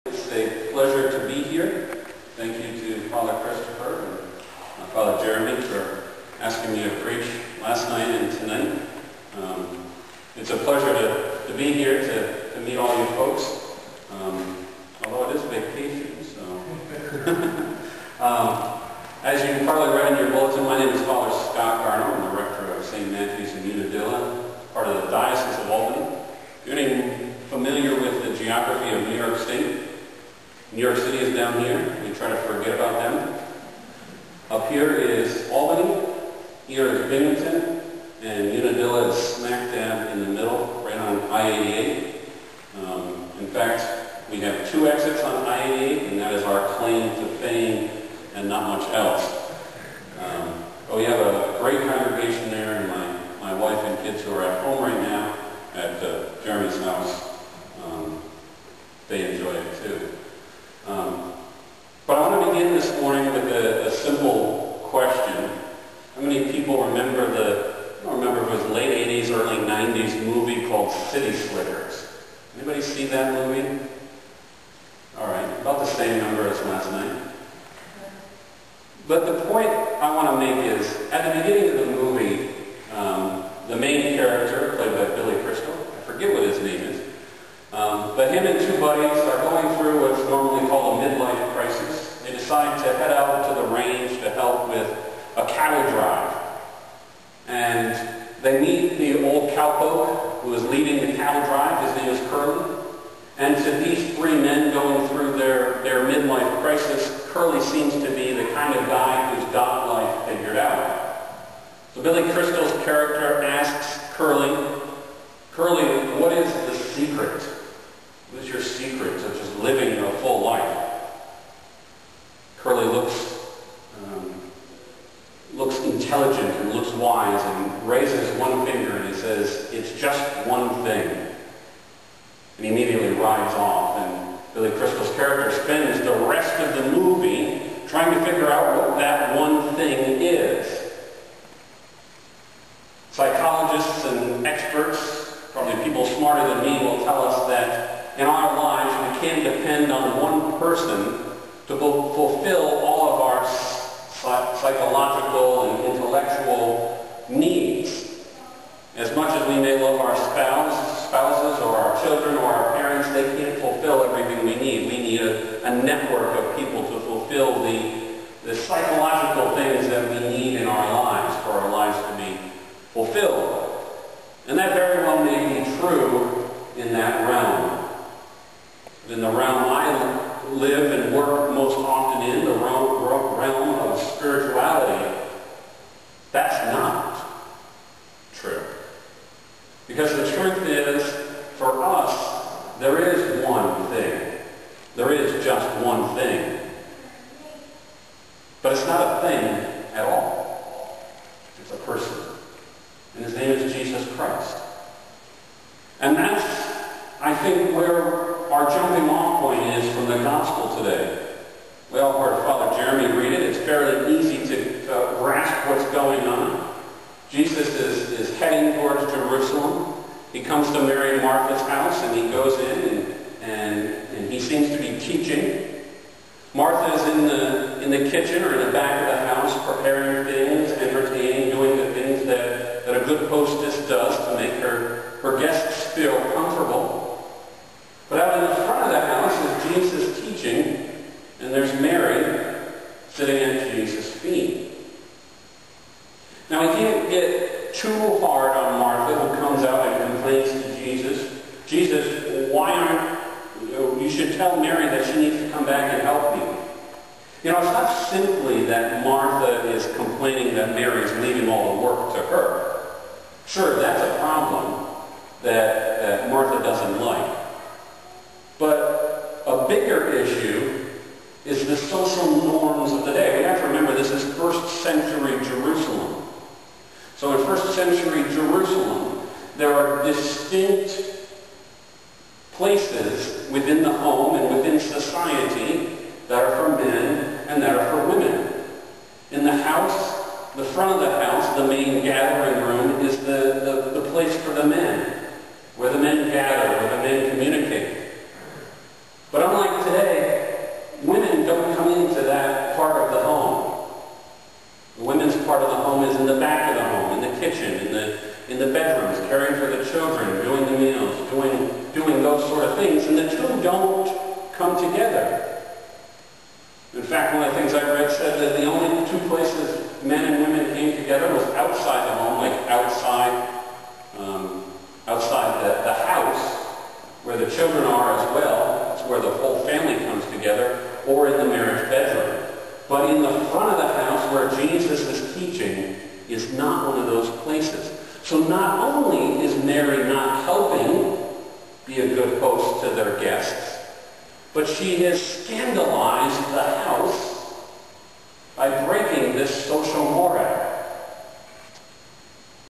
It's a pleasure to be here. Thank you to Father Christopher and Father Jeremy for asking me to preach last night and tonight. It's a pleasure to be here to meet all you folks, although it is vacation, so. As you probably read in your bulletin, my name is Father Scott Garno. I'm the Rector of St. Matthew's in Unadilla, part of the Diocese of Albany. If you're any familiar with the geography of New York State, New York City is down here. We try to forget about them. Up here is Albany, here is Binghamton, and Unadilla is smack dab in the middle, right on I-88. In fact, we have two exits on I-88, and that is our claim to fame and not much else. But we have a great congregation there, and my wife and kids who are at home right now at Jeremy's house, they enjoy it too. But I want to begin this morning with a simple question. How many people remember I don't remember if it was late 80s, early 90s movie called City Slickers? Anybody see that movie? All right, about the same number as last night. But the point I want to make is, at the beginning of the movie, the main character, played by Billy Crystal, I forget what his name is, but him and two buddies are going through what's normally called a midlife crisis. They decide to head out to the range to help with a cattle drive. And they meet the old cowpoke who is leading the cattle drive. His name is Curly. And to these three men going through their midlife crisis, Curly seems to be the kind of guy who's got life figured out. So Billy Crystal's character asks Curly, what is the secret? What is your secret to just living a full life? Curly looks intelligent and looks wise and raises one finger and he says, "It's just one thing." And he immediately rides off, and Billy Crystal's character spends the rest of the movie trying to figure out what that one thing is. Psychologists and experts, probably people smarter than me, will tell us that in our lives we can't depend on one person to fulfill all of our psychological and intellectual needs. As much as we may love our spouses or our children or our parents, they can't fulfill everything we need. We need a network of people to fulfill the psychological things that we need in our lives for our lives to be fulfilled. And that very well may be true in that realm. In the realm I live and work most often in, the realm of spirituality, that's not true. Because the truth is, for us, there is one thing. There is just one thing. But it's not a thing at all. It's a person. And his name is Jesus Christ. And that's, I think, where our jumping off point is from the gospel today. We all heard Father Jeremy read it. It's fairly easy to grasp what's going on. Jesus is heading towards Jerusalem. He comes to Mary and Martha's house, and he goes in, and he seems to be teaching. Martha is in the kitchen or in the back of the house, preparing things, entertaining, doing the things that a good hostess does to make her guests feel comfortable. But out in the front of the house is Jesus teaching, and there's Mary sitting at Jesus' feet. Now, we can't get too hard on Martha, who comes out and complains to Jesus. Jesus, why aren't you should tell Mary that she needs to come back and help me. You know, it's not simply that Martha is complaining that Mary is leaving all the work to her. Sure, that's a problem that Martha doesn't like. But a bigger issue is the social norms of the day. We have to remember this is first century Jerusalem. So in first century Jerusalem, there are distinct places within the home and within society that are for men and that are for women. In the house, the front of the house, the main gathering room, is the place for the men, where the men gather, where the men communicate. But unlike today, don't come together. In fact, one of the things I read said that the only two places men and women came together was outside the home, like outside the house, where the children are as well. That's where the whole family comes together, or in the marriage bedroom. But in the front of the house where Jesus is teaching is not one of those places. So not only is Mary not helping be a good host to their guests, but she has scandalized the house by breaking this social mores.